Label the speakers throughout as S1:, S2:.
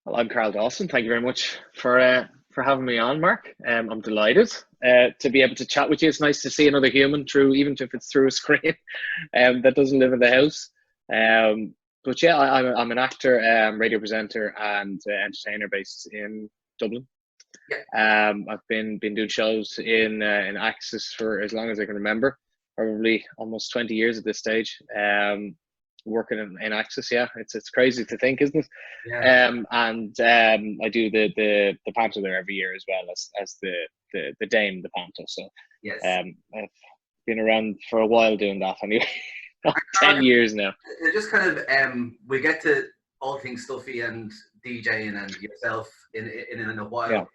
S1: Well, I'm Karl Dawson. Thank you very much for having me on, Mark. I'm delighted to be able to chat with you. It's nice to see another human through, even if it's through a screen, that doesn't live in the house. But yeah, I'm an actor, radio presenter, and entertainer based in Dublin.
S2: Yeah.
S1: I've been doing shows in Axis for as long as I can remember, probably almost 20 years at this stage. Working in Axis, yeah, it's crazy to think, isn't it?
S2: Yeah.
S1: And I do the panto there every year as well as the Dame, the panto. So
S2: Yes.
S1: I've been around for a while doing that anyway. 10 years now.
S2: Just kind of we get to all things Stuffy and DJing and yourself in a while.
S1: Yeah.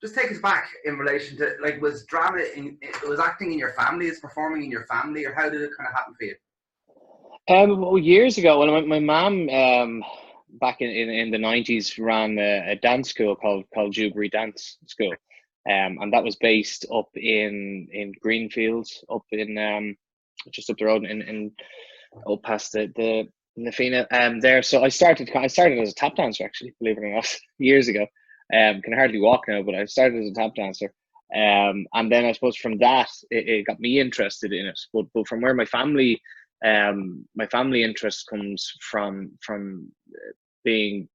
S2: Just take us back in relation to, like, was acting in your family, is performing in your family, or how did it kind of happen for you?
S1: Well, years ago, when my mum back in the 90s ran a dance school called Jubilee Dance School, and that was based up in Greenfields, up in just up the road in up past the Nafina there. So I started as a tap dancer, actually, believe it or not, years ago. Can hardly walk now, but I started as a tap dancer. And then I suppose from that it got me interested in it. But from where my family interest comes from being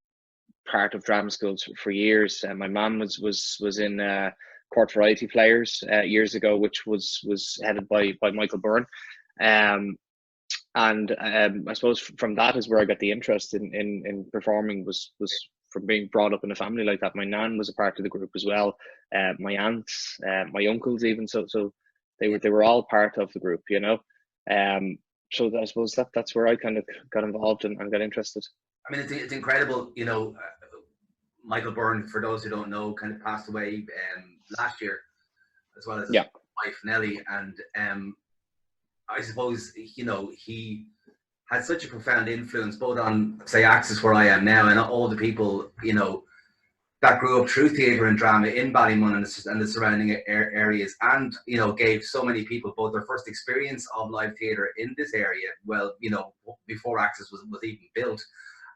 S1: part of drama schools for years. My mum was in court variety players years ago, which was headed by Michael Byrne. And I suppose from that is where I got the interest in performing, was from being brought up in a family like that. My nan was a part of the group as well. My aunts, my uncles, even so they were all part of the group, you know. So I suppose that's where I kind of got involved and got interested.
S2: I mean, it's incredible, you know. Michael Byrne, for those who don't know, kind of passed away last year, as well as his wife Nellie, and I suppose, you know, he had such a profound influence both on, say, Axis, where I am now, and all the people, you know, that grew up through theatre and drama in Ballymun and the surrounding areas, and, you know, gave so many people both their first experience of live theatre in this area, well, you know, before Axis was even built,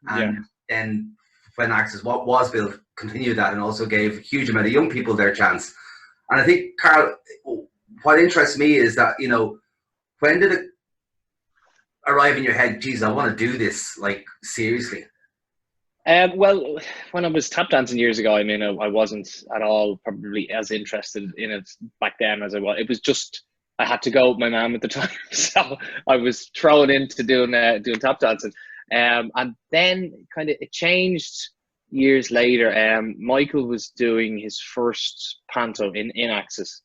S2: and then when Axis was built, continued that, and also gave a huge amount of young people their chance. And I think, Karl, what interests me is that, you know, when did it arrive in your head, geez, I want to do this, like, seriously?
S1: Well, when I was tap dancing years ago, I mean, I wasn't at all probably as interested in it back then as I was. It was just, I had to go with my mum at the time, so I was thrown into doing tap dancing. And then kind of it changed years later. Michael was doing his first panto in Axis,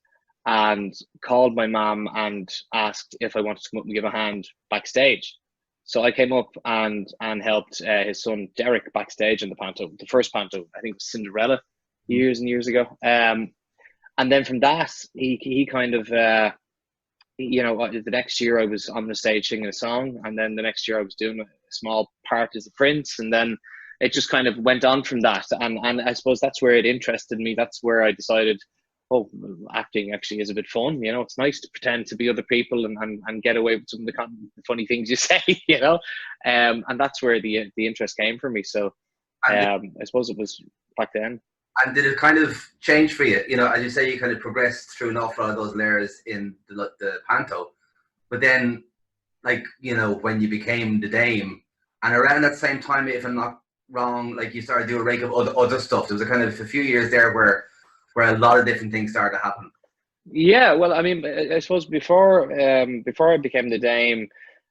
S1: and called my mum and asked if I wanted to come up and give a hand backstage. So I came up and helped his son Derek backstage in the panto, the first panto. I think it was Cinderella, years and years ago. And then from that, he kind of, you know, the next year I was on the stage singing a song, and then the next year I was doing a small part as a prince, and then it just kind of went on from that. And I suppose that's where it interested me. That's where I decided, oh, acting actually is a bit fun. You know, it's nice to pretend to be other people and get away with some of the funny things you say, you know. And that's where the interest came for me. So I suppose it was back then.
S2: And did it kind of change for you? You know, as you say, you kind of progressed through an awful lot of those layers in the panto. But then, like, you know, when you became the Dame, and around that same time, if I'm not wrong, like, you started doing a rake of other stuff. There was a kind of a few years there where a lot of different things started to happen.
S1: Yeah, well, I mean, I suppose before I became the Dame,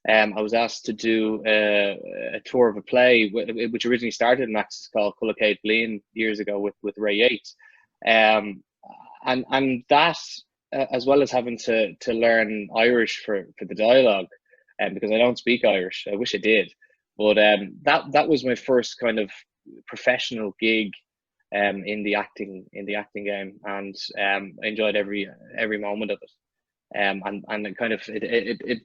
S1: I was asked to do a tour of a play which originally started in Axis called Culacade Blean years ago with Ray Yates, and that, as well as having to learn Irish for the dialogue, because I don't speak Irish. I wish I did, but that was my first kind of professional gig in the acting game, and I enjoyed every moment of it, and it kind of it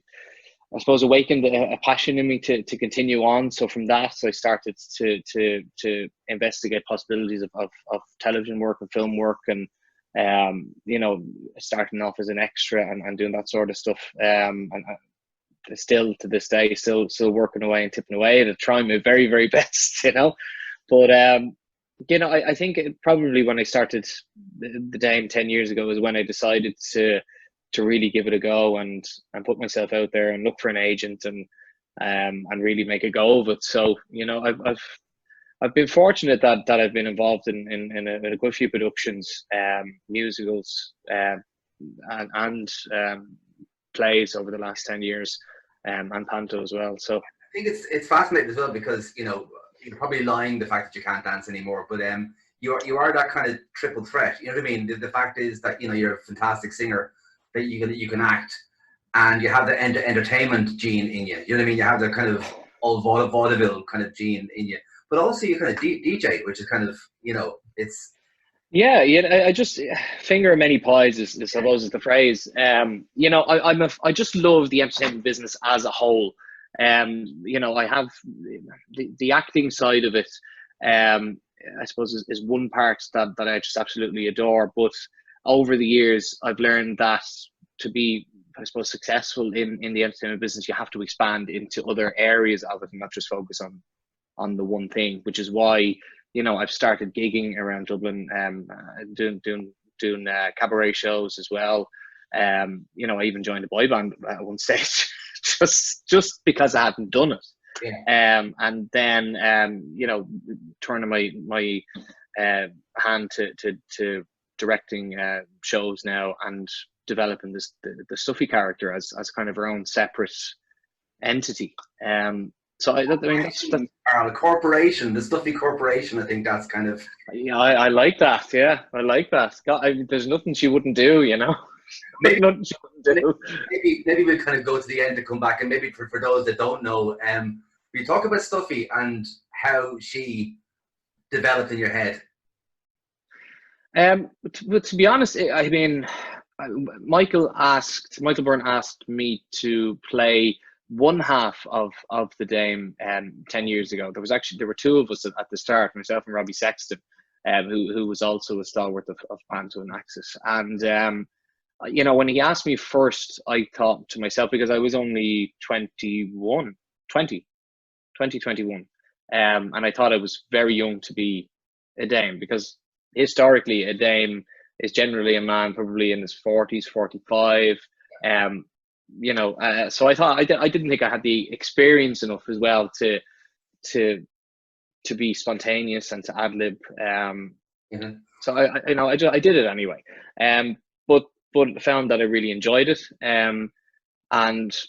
S1: I suppose awakened a passion in me to continue on. So from that I started to investigate possibilities of television work and film work, and you know, starting off as an extra and doing that sort of stuff, and still to this day still working away and tipping away and trying my very, very best, you know. But you know, I think probably when I started the Dame 10 years ago is when I decided to really give it a go and put myself out there and look for an agent and really make a go of it. So you know, I've been fortunate that I've been involved in a good few productions, musicals, and plays over the last 10 years, and panto as well. So
S2: I think it's fascinating as well because, you know, you're probably lying the fact that you can't dance anymore, but you are that kind of triple threat. You know what I mean? The fact is that, you know, you're a fantastic singer, that you can act, and you have the entertainment gene in you. You know what I mean? You have the kind of old vaudeville kind of gene in you, but also you kind of DJ, which is kind of, you know, it's.
S1: Yeah, I just finger many pies is I suppose is the phrase. You know, I just love the entertainment business as a whole. You know, I have the acting side of it. I suppose is one part that I just absolutely adore. But over the years, I've learned that to be, I suppose, successful in the entertainment business, you have to expand into other areas of it and not just focus on the one thing. Which is why, you know, I've started gigging around Dublin, doing cabaret shows as well. You know, I even joined a boy band at one stage, just because I hadn't done it.
S2: Yeah.
S1: And then you know, turning my hand to directing shows now and developing the Stuffy character as kind of her own separate entity. So I mean, that's
S2: Karl, corporation, the Stuffy corporation. I think that's kind of.
S1: Yeah, I like that. Yeah, I like that. God, there's nothing she wouldn't do, you know. Nothing she wouldn't do.
S2: Maybe we'll kind of go to the end to come back, and maybe for those that don't know, we talk about Stuffy and how she developed in your head.
S1: But to be honest, I mean, Michael Byrne asked me to play one half of the Dame 10 years ago. There were two of us at the start, myself and Robbie Sexton, who was also a stalwart of panto and Axis. And you know, when he asked me first, I thought to myself, because I was only 21, and I thought I was very young to be a Dame, because historically a Dame is generally a man probably in his 40s, 45. You know, so I thought I didn't think I had the experience enough as well to be spontaneous and to ad lib. So I did it anyway. But found that I really enjoyed it. And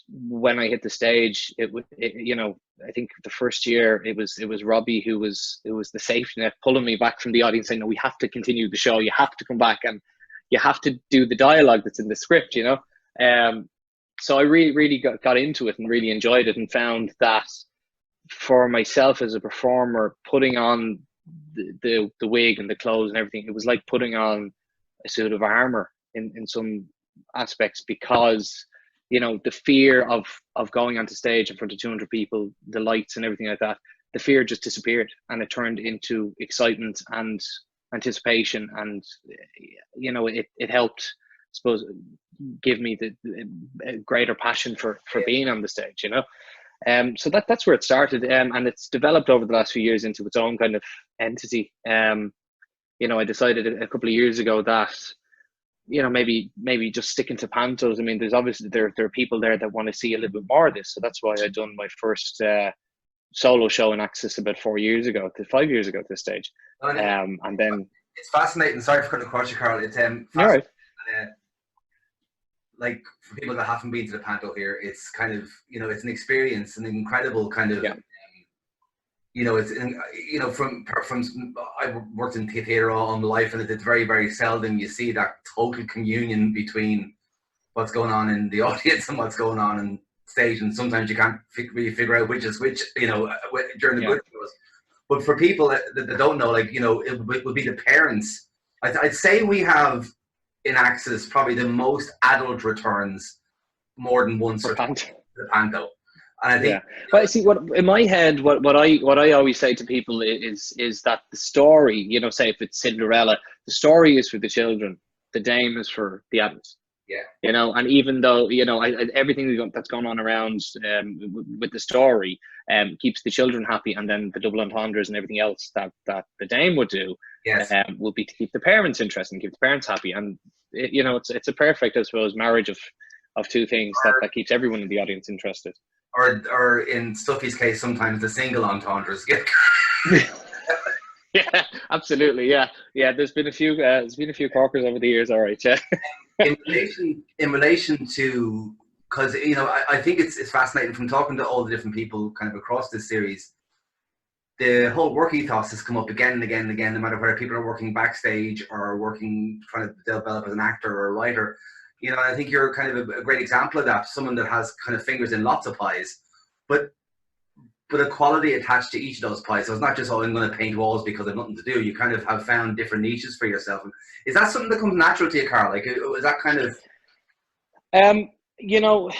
S1: when I hit the stage, you know, I think the first year it was Robbie who was the safety net, pulling me back from the audience, saying, "No, we have to continue the show. You have to come back and you have to do the dialogue that's in the script," you know. So I really got into it and really enjoyed it, and found that for myself as a performer, putting on the wig and the clothes and everything, it was like putting on a suit of armor in some aspects, because, you know, the fear of going onto stage in front of 200 people, the lights and everything like that, the fear just disappeared, and it turned into excitement and anticipation, and, you know, it helped, I suppose, give me the greater passion for being on the stage, you know. So that's where it started, and it's developed over the last few years into its own kind of entity. You know, I decided a couple of years ago that, you know, maybe just sticking to pantos. I mean, there's obviously there are people there that want to see a little bit more of this, so that's why I done my first solo show in Axis about 5 years ago at this stage. And then
S2: it's fascinating. Sorry for cutting across you, Karl. It's fascinating.
S1: Right.
S2: Like, for people that haven't been to the panto here, it's kind of, you know, it's an experience, an incredible kind of.
S1: Yeah.
S2: You know, it's, you know, from I worked in theatre all my life, and it's very, very seldom you see that total communion between what's going on in the audience and what's going on in stage, and sometimes you can't really figure out which is which, you know, during the good shows. But for people that don't know, like, you know, it would be the parents. I'd say we have in Axis probably the most adult returns, more than once,
S1: for
S2: the panto. And I think,
S1: yeah, but I see, what in my head, what I always say to people is that the story, you know, say if it's Cinderella, the story is for the children, the Dame is for the adults.
S2: Yeah.
S1: You know, and even though, you know, everything that's going on around with the story keeps the children happy, and then the double entendres and everything else that the dame would do
S2: Yes.
S1: will be to keep the parents interested and keep the parents happy. And you know, it's a perfect, I suppose, marriage of two things that keeps everyone in the audience interested.
S2: Or in Stuffy's case, sometimes the single entendres.
S1: Yeah, absolutely. Yeah, yeah. There's been a few corkers over the years. All right, yeah.
S2: in relation to, because you know, I think it's fascinating from talking to all the different people kind of across this series. The whole work ethos has come up again and again and again, no matter whether people are working backstage or working trying to develop as an actor or a writer. You know, I think you're kind of a great example of that. Someone that has kind of fingers in lots of pies, but a quality attached to each of those pies. So it's not just, oh, I'm going to paint walls because I've nothing to do. You kind of have found different niches for yourself. Is that something that comes natural to you, Karl? Like, is that kind of...
S1: You know,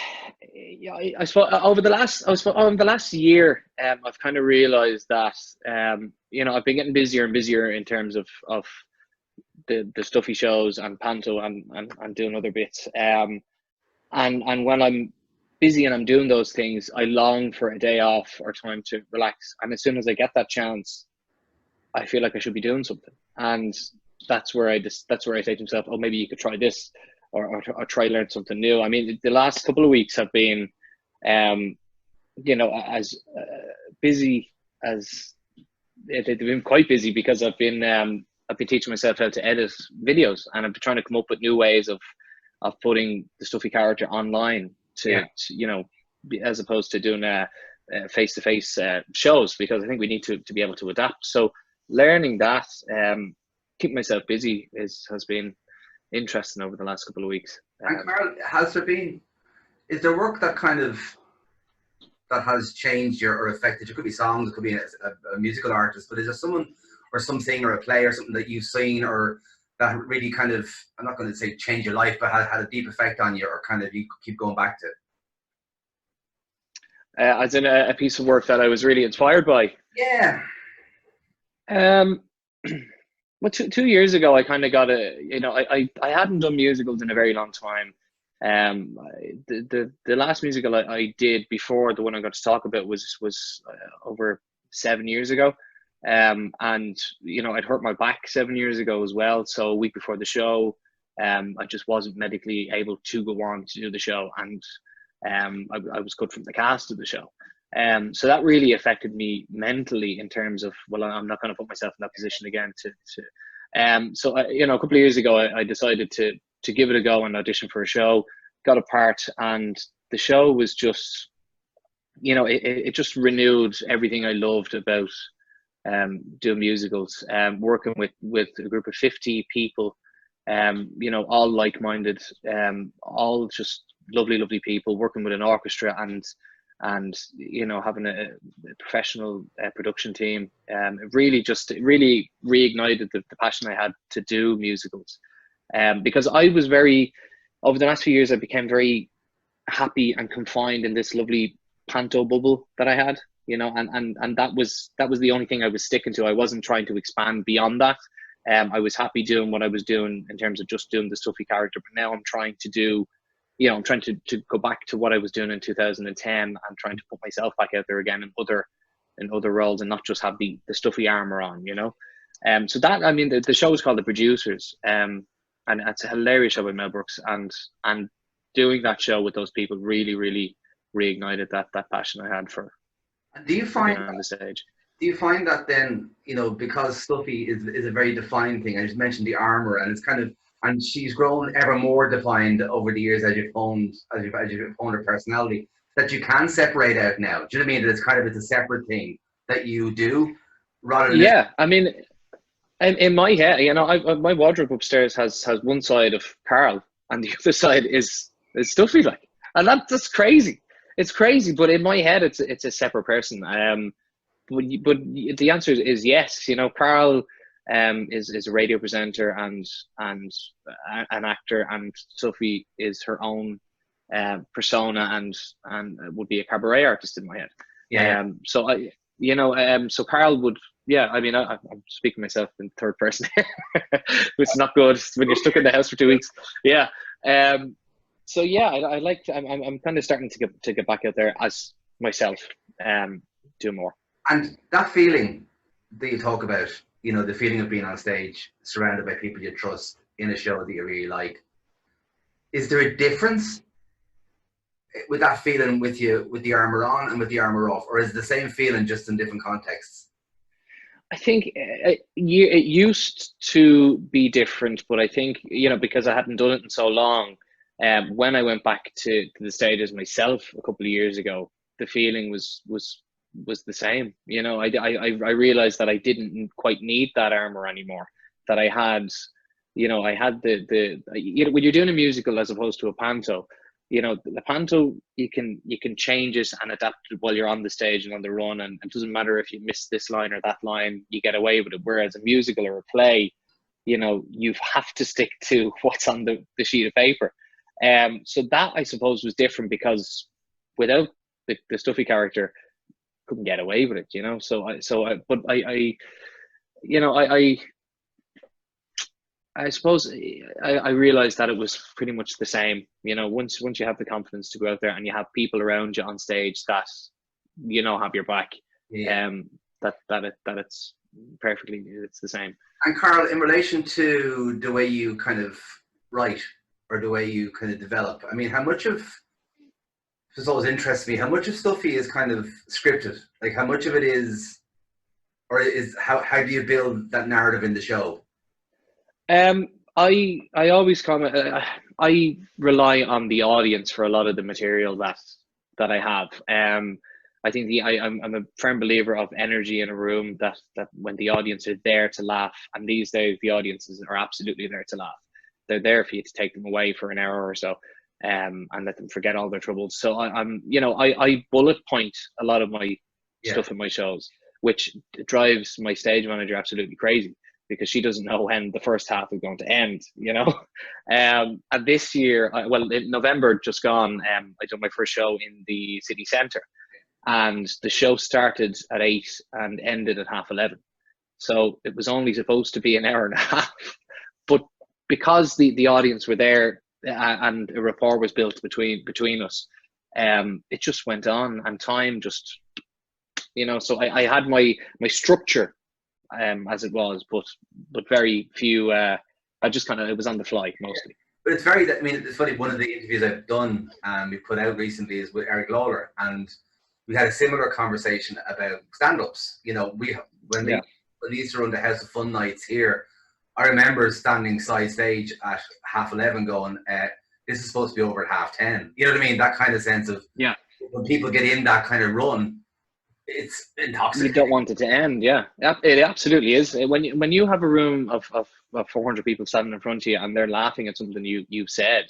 S1: I suppose over the last year, I've kind of realized that, you know, I've been getting busier and busier in terms of the Stuffy shows and panto and doing other bits. And when I'm busy and I'm doing those things, I long for a day off or time to relax. And as soon as I get that chance, I feel like I should be doing something. And that's where I say to myself, oh, maybe you could try this or try to learn something new. I mean, the last couple of weeks have been, you know, as busy as they've been quite busy, because I've been teaching myself how to edit videos, and I've been trying to come up with new ways of putting the Stuffy character online to you know, as opposed to doing face-to-face shows, because I think we need to be able to adapt. So learning that, keeping myself busy has been interesting over the last couple of weeks.
S2: And Karl, is there work that kind of that has changed you or affected you? It could be songs, it could be a musical artist, but is there someone or something or a play or something that you've seen or that really kind of, I'm not going to say change your life, but had a deep effect on you, or kind of you keep going back to?
S1: As in a piece of work that I was really inspired by.
S2: Yeah.
S1: Well, 2 years ago, I kind of got you know, I hadn't done musicals in a very long time. The last musical I did before the one I'm going to talk about was over 7 years ago. And you know, I'd hurt my back 7 years ago as well. So a week before the show, I just wasn't medically able to go on to do the show, and I was cut from the cast of the show. So that really affected me mentally in terms of, well, I'm not going to put myself in that position again. So you know, a couple of years ago, I decided to give it a go and audition for a show, got a part, and the show was just, you know, it just renewed everything I loved about doing musicals. Working with a group of 50 people, you know, all like-minded, all just lovely people, working with an orchestra and you know, having a professional production team. It really reignited the passion I had to do musicals, because I was over the last few years I became very happy and confined in this lovely panto bubble that I had, you know, and that was the only thing I was sticking to. I wasn't trying to expand beyond that. I was happy doing what I was doing in terms of just doing the Stuffy character, but now I'm trying to do, you know, I'm trying to go back to what I was doing in 2010 and trying to put myself back out there again in other roles, and not just have the Stuffy armor on, you know. So that, I mean, the show is called The Producers, and it's a hilarious show by Mel Brooks, and doing that show with those people really reignited that passion I had for.
S2: Do you find
S1: on the stage?
S2: Do you find that then, you know, because Stuffy is a very defined thing? I just mentioned the armor, and it's kind of, and she's grown ever more defined over the years as you've honed her personality, that you can separate out now. Do you know what I mean? That it's a separate thing that you do, rather than...
S1: Yeah, I mean, in my head, you know, my wardrobe upstairs has one side of Karl, and the other side is Stuffy, like, and that's crazy. It's crazy, but in my head, it's a separate person. But the answer is yes. You know, Karl is a radio presenter and an actor, and Sophie is her own persona and would be a cabaret artist in my head.
S2: Yeah.
S1: So I, you know, so Karl would, yeah. I mean, I'm speaking myself in third person, which is not good when you're stuck in the house for 2 weeks. Yeah. So yeah, I like to, I'm kind of starting to get back out there as myself, do more.
S2: And that feeling that you talk about, you know, the feeling of being on stage, surrounded by people you trust in a show that you really like, is there a difference with that feeling with you, with the armor on and with the armor off, or is it the same feeling just in different contexts?
S1: I think it used to be different, but I think, you know, because I hadn't done it in so long, when I went back to the stages myself a couple of years ago, the feeling was the same. You know, I realized that I didn't quite need that armor anymore. That I had, you know, I had the you know, when you're doing a musical as opposed to a panto, you know, the panto, you can change it and adapt it while you're on the stage and on the run, and it doesn't matter if you miss this line or that line, you get away with it. Whereas a musical or a play, you know, you have to stick to what's on the sheet of paper. So that, I suppose, was different, because without the stuffy character, couldn't get away with it, you know. But I you know, I suppose I realized that it was pretty much the same. You know, once you have the confidence to go out there and you have people around you on stage that, you know, have your back,
S2: Yeah.
S1: that it's perfectly, it's the same.
S2: And Karl, in relation to the way you kind of write or the way you kind of develop, I mean, how much of this always interests me, how much of Stuffy is kind of scripted? Like, how much of it is, or is, how do you build that narrative in the show?
S1: I always comment. I rely on the audience for a lot of the material that I have. I think I'm a firm believer of energy in a room, that when the audience are there to laugh, and these days the audiences are absolutely there to laugh. They're there for you to take them away for an hour or so, and let them forget all their troubles. So I'm, you know, I bullet point a lot of my
S2: Yeah.
S1: stuff in my shows, which drives my stage manager absolutely crazy, because she doesn't know when the first half is going to end, you know. And this year, well, in November just gone, I did my first show in the city centre, and the show started at 8 and ended at 11:30. So it was only supposed to be an hour and a half, but because the audience were there, and a rapport was built between us, it just went on, and time just, you know. So I had my structure, as it was, but very few. I just kind of, it was on the fly mostly.
S2: But it's very, I mean, it's funny, one of the interviews I've done and we put out recently is with Eric Lawler, and we had a similar conversation about stand-ups. You know, when
S1: Yeah.
S2: we used to run the House of Fun nights here, I remember standing side stage at 11:30 going, this is supposed to be over at 10:30. You know what I mean? That kind of sense of,
S1: Yeah.
S2: when people get in that kind of run, it's
S1: You
S2: intoxicating.
S1: don't want it to end. Yeah, it absolutely is. When you have a room of 400 people standing in front of you and they're laughing at something you've said,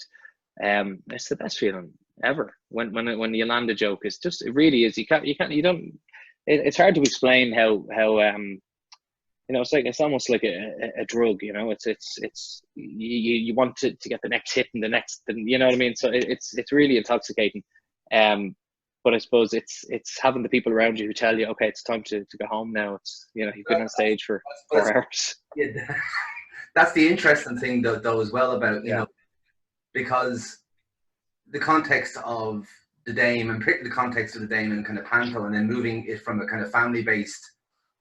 S1: it's the best feeling ever. When you land a joke, it's just, it really is. You don't. It's hard to explain how you know, it's almost like a drug. You know, it's you want to get the next hit and the next, and you know what I mean. So it's really intoxicating. But I suppose it's having the people around you who tell you, okay, it's time to go home now. It's, you know, you've been on stage for 4 hours.
S2: Yeah, that's the interesting thing though as well about, you know, because the context of the Dame, and particularly the context of the Dame and kind of panto, and then moving it from a kind of family-based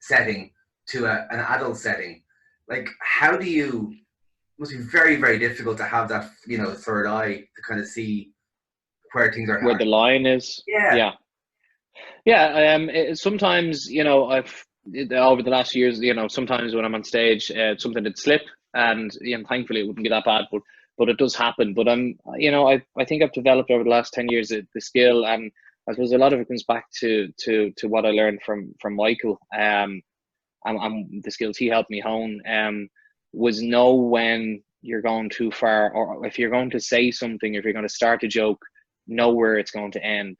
S2: setting to an adult setting, like, how do you, it must be very, very difficult to have that, you know, third eye to kind of see where things are
S1: Where the line is.
S2: Yeah.
S1: Sometimes, you know, over the last years, you know, sometimes when I'm on stage, something would slip, and, you know, thankfully it wouldn't be that bad, but it does happen. But you know, I think I've developed over the last 10 years the skill, and I suppose a lot of it comes back to what I learned from Michael, and the skills he helped me hone, was know when you're going too far, or if you're going to say something, if you're going to start a joke, know where it's going to end.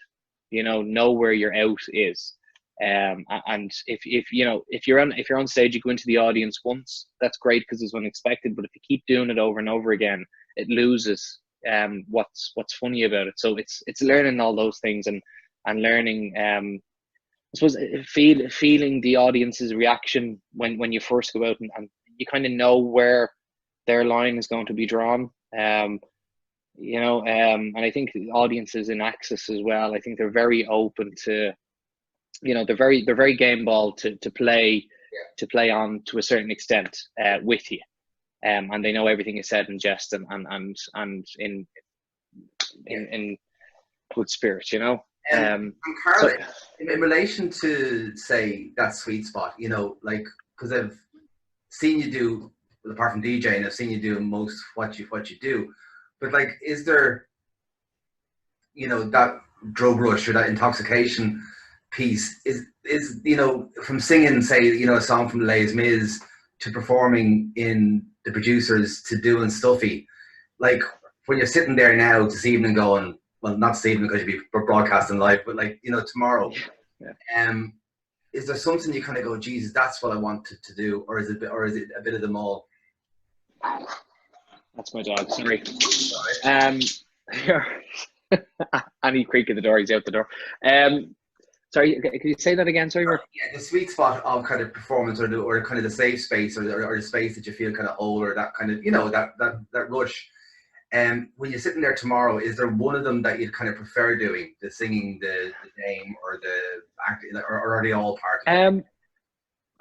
S1: You know where your out is. And if you know, if you're on stage, you go into the audience once, that's great because it's unexpected. But if you keep doing it over and over again, it loses what's funny about it. So it's learning all those things, and learning, I suppose, feeling the audience's reaction when you first go out, and you kind of know where their line is going to be drawn. and I think audiences in Axis as well, I think they're very open to, they're very game ball to play, on to a certain extent with you, and they know everything is said in jest and in good spirit,
S2: And
S1: so
S2: Carl, in relation to say that sweet spot, like, because I've seen you do, well, apart from DJing, I've seen you do most what you do, but like, is there, that drug rush or that intoxication piece is from singing, say, a song from Les Mis to performing in the producers to doing Stuffy, like when you're sitting there now this evening going, well, not this evening because you'll be broadcasting live, but like, tomorrow, is there something you kind of go, Jesus, that's what I wanted to do, or is it a bit of them all?
S1: That's my dog. Sorry. Any creak of the door, he's out the door. Sorry, can you say that again? Sorry, Mark?
S2: Yeah, the sweet spot of kind of performance, or kind of the safe space, or the space that you feel kind of whole, or that kind of, that rush. When you're sitting there tomorrow, is there one of them that you'd kind of prefer doing, the singing, the name, or the acting, or are they all part of it?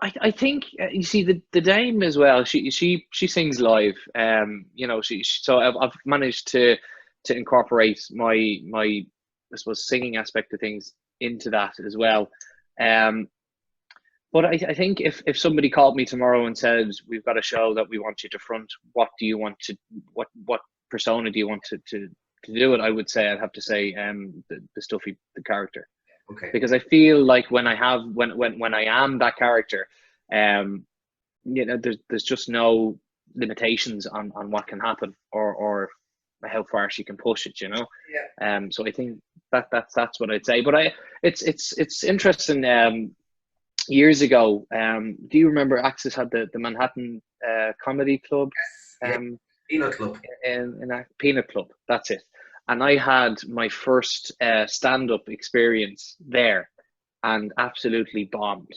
S1: I think you see the dame as well. She sings live. So I've managed to incorporate my I suppose singing aspect of things into that as well. But I think if somebody called me tomorrow and says, we've got a show that we want you to front, what do you want to, what persona do you want to do it? I would say, I'd have to say the Stuffy, the character.
S2: Okay.
S1: Because I feel like when I am that character, there's just no limitations on what can happen or how far she can push it,
S2: Yeah.
S1: So I think that's what I'd say. But it's interesting. Years ago, do you remember Axis had the Manhattan Comedy Club?
S2: Yes. Peanut Club.
S1: In a Peanut Club, that's it. And I had my first stand-up experience there, and absolutely bombed.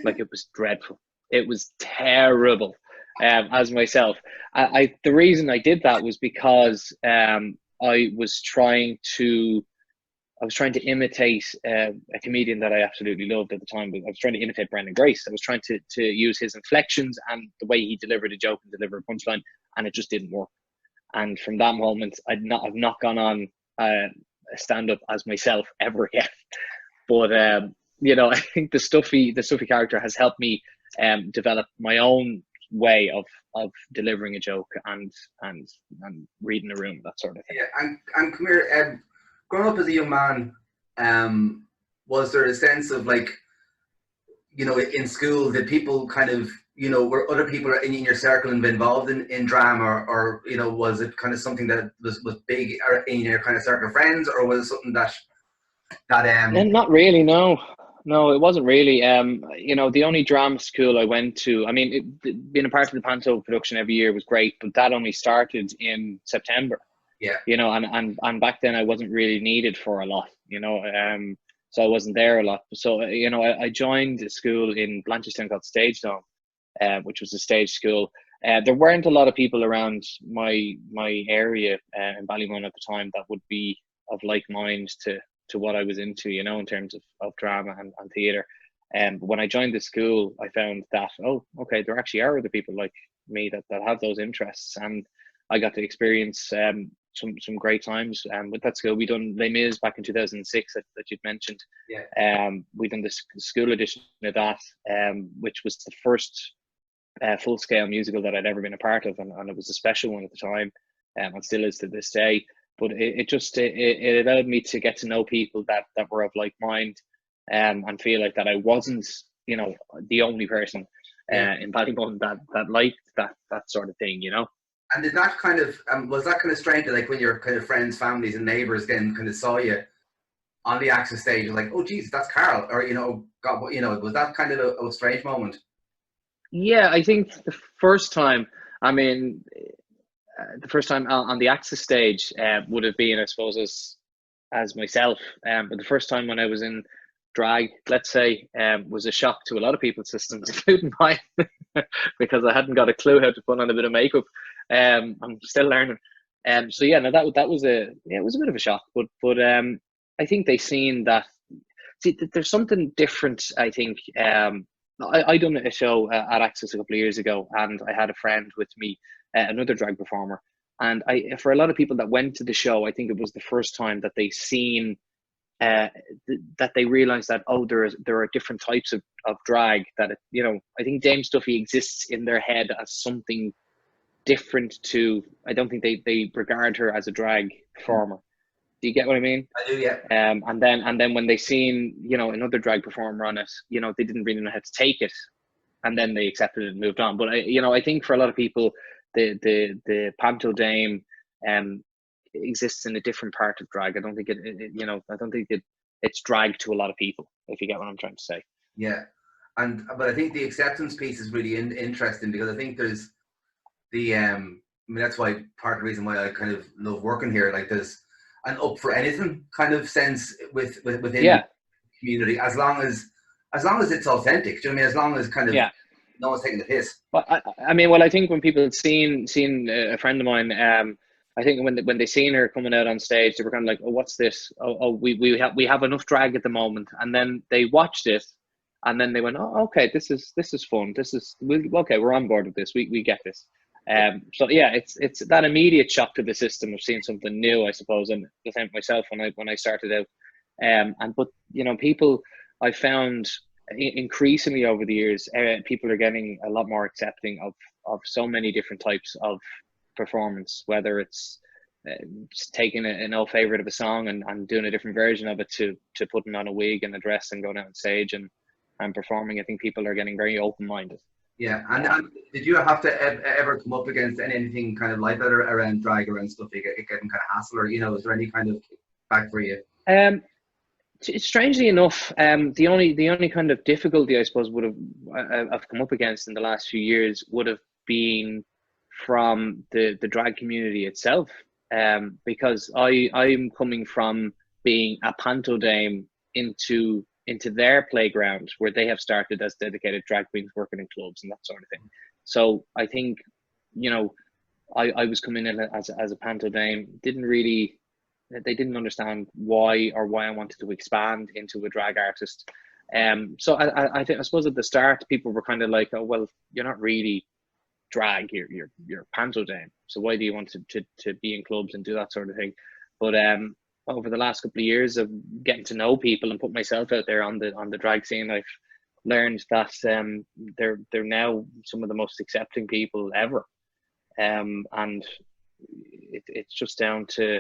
S1: Like, it was dreadful. It was terrible. As myself, the reason I did that was because I was trying to imitate a comedian that I absolutely loved at the time. But I was trying to imitate Brendan Grace. I was trying to use his inflections and the way he delivered a joke and deliver a punchline, and it just didn't work. And from that moment, I've not gone on a stand-up as myself ever again. But I think the Stuffy character has helped me develop my own way of delivering a joke and reading a room, that sort of thing.
S2: Yeah, and come here. Growing up as a young man, was there a sense of, like, in school, did people kind of, were other people in your circle involved in drama, or was it kind of something that was big in your kind of circle of friends, or was it something that
S1: Not really, no, it wasn't really. The only drama school I went to, I mean, being a part of the Panto production every year was great, but that only started in September.
S2: Yeah.
S1: And back then I wasn't really needed for a lot, so I wasn't there a lot. So, I joined a school in Blanchardstown called Stage Dome, which was a stage school. There weren't a lot of people around my area in Ballymun at the time that would be of like mind to what I was into, in terms of drama and theatre. But when I joined the school, I found that, oh, okay, there actually are other people like me that have those interests, and I got to experience some great times with that school. We done Les Mis back in 2006 that you'd mentioned.
S2: Yeah.
S1: We done the school edition of that, which was the first full scale musical that I'd ever been a part of, and it was a special one at the time, and still is to this day. But it allowed me to get to know people that were of like mind, and feel like that I wasn't, the only person in Ballymun that liked that sort of thing,
S2: And did that kind of was that kind of strange, like when your kind of friends, families, and neighbours then kind of saw you on the Axis stage, like, oh, geez, that's Karl, or God, was that kind of a strange moment?
S1: Yeah, I think the first time, I mean, the first time on the Axis stage would have been, I suppose, as myself. But the first time when I was in drag, let's say, was a shock to a lot of people's systems, including mine, because I hadn't got a clue how to put on a bit of makeup. I'm still learning. So yeah, no, that was it was a bit of a shock, but I think they seen that. See, there's something different. I think I done a show at Access a couple of years ago, and I had a friend with me, another drag performer, and for a lot of people that went to the show, I think it was the first time that they seen uh, that they realized that, oh, there are different types of drag, that I think Dame Stuffy exists in their head as something different to. I don't think they regard her as a drag performer. Do you get what I mean?
S2: I do, yeah.
S1: And then when they seen another drag performer on it, they didn't really know how to take it, and then they accepted it and moved on. But I think for a lot of people, the panto dame exists in a different part of drag. I don't think I don't think it's drag to a lot of people, if you get what I'm trying to say.
S2: Yeah, but I think the acceptance piece is really interesting, because I think there's I mean, that's why part of the reason why I kind of love working here. Like, there's an up for anything kind of sense within the community, as long as it's authentic. Do you know what I mean? As long as kind of no one's taking the piss.
S1: Well, I think when people had seen a friend of mine, I think when they seen her coming out on stage, they were kind of like, "Oh, what's this? Oh, we have enough drag at the moment." And then they watched it, and then they went, "Oh, okay, this is fun. Okay, we're on board with this. We get this." So yeah, it's that immediate shock to the system of seeing something new, I suppose, and the same myself when I started out. But people, I found increasingly over the years, people are getting a lot more accepting of so many different types of performance, whether it's just taking an old favorite of a song and doing a different version of it, to putting on a wig and a dress and going out on stage and performing. I think people are getting very open-minded.
S2: Yeah, and did you have to ever come up against anything kind of like that around drag, around stuff, getting kind of hassle, or is there any kind of kickback for you?
S1: Strangely enough, the only kind of difficulty I suppose I've come up against in the last few years would have been from the drag community itself, because I'm coming from being a panto dame into their playground, where they have started as dedicated drag queens working in clubs and that sort of thing. So I think I was coming in as a panto dame, they didn't understand why I wanted to expand into a drag artist. So I suppose at the start people were kind of like, "Oh, well, you're not really drag, you're panto dame, so why do you want to be in clubs and do that sort of thing?" But over the last couple of years of getting to know people and put myself out there on the drag scene, I've learned that they're now some of the most accepting people ever, and it's just down to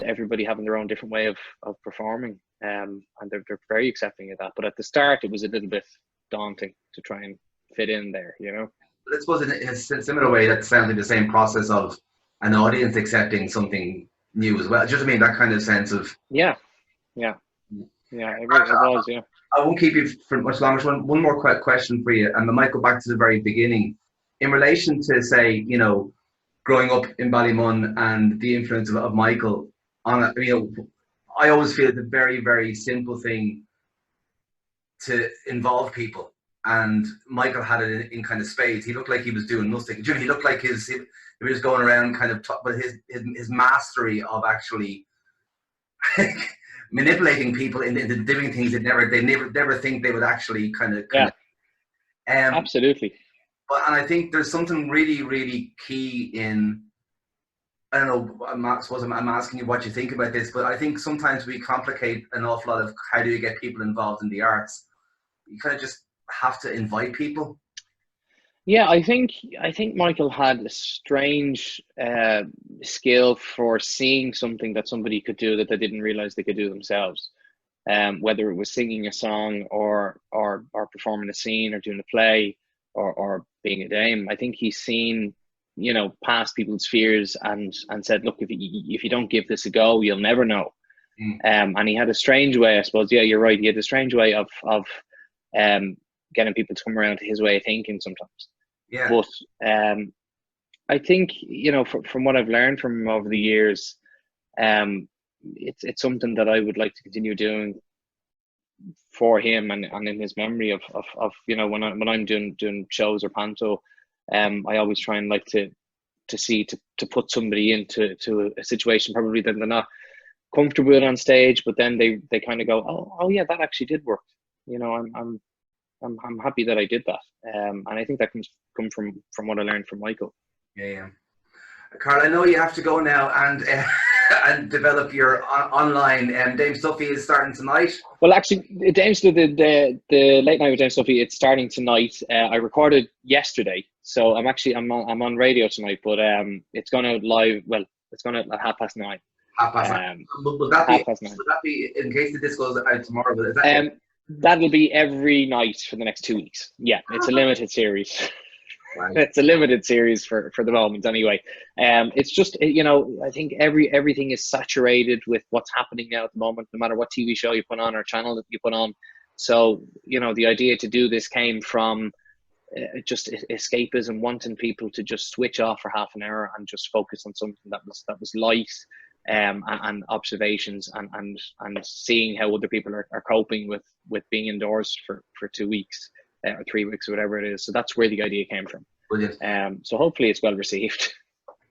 S1: everybody having their own different way of performing, and they're very accepting of that. But at the start, it was a little bit daunting to try and fit in there,
S2: But I suppose in a similar way, that sounds like the same process of an audience accepting something new as well. Just, I mean, that kind of sense of
S1: yeah, it was. Yeah,
S2: I won't keep you for much longer. One more question for you, and I might go back to the very beginning in relation to, say, growing up in Ballymun and the influence of Michael on it. I always feel it's a very, very simple thing to involve people, and Michael had it in kind of spades. He looked like he was doing nothing. He looked like he was going around kind of, but his mastery of actually manipulating people into doing things they never think they would actually kind of
S1: absolutely.
S2: But and I think there's something really, really key in, I don't know, I suppose I'm asking you what you think about this, but I think sometimes we complicate an awful lot of how do you get people involved in the arts. You kind of just have to invite people.
S1: Yeah, I think Michael had a strange skill for seeing something that somebody could do that they didn't realize they could do themselves. Whether it was singing a song or performing a scene or doing a play or being a dame, I think he's seen past people's fears and said, look, if you don't give this a go, you'll never know. And he had a strange way, I suppose. Yeah, you're right. He had a strange way of getting people to come around to his way of thinking sometimes.
S2: Yeah.
S1: But I think from what I've learned from him over the years, it's something that I would like to continue doing for him and in his memory of when I'm doing shows or panto. I always try and like to see to put somebody into a situation probably that they're not comfortable with on stage, but then they kind of go, oh yeah, that actually did work. You know, I'm happy that I did that, and I think that come from what I learned from Michael.
S2: Yeah. Karl, I know you have to go now and and develop your online. Dame Stuffy is starting tonight.
S1: Well, actually, the late night with Dame Stuffy, it's starting tonight. I recorded yesterday, so I'm on radio tonight, but it's going out live. Well, it's going out at 9:30.
S2: 9:30. Will that be in case the disc goes out tomorrow? Is that
S1: that'll be every night for the next 2 weeks. Yeah, it's a limited series.
S2: Right.
S1: It's a limited series for the moment anyway. It's just, you know, I think everything is saturated with what's happening now at the moment, no matter what TV show you put on or channel that you put on. So, you know, the idea to do this came from just escapism, wanting people to just switch off for half an hour and just focus on something that was light, and observations and seeing how other people are coping with being indoors for 2 weeks. Or 3 weeks or whatever it is. So that's where the idea came from.
S2: Brilliant.
S1: So hopefully it's well received.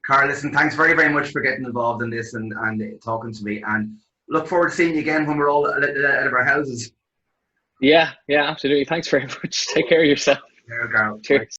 S2: Karl, listen, thanks very, very much for getting involved in this and talking to me, and look forward to seeing you again when we're all out of our houses.
S1: Yeah, absolutely. Thanks very much. Take care of yourself.
S2: There, Karl.
S1: Cheers.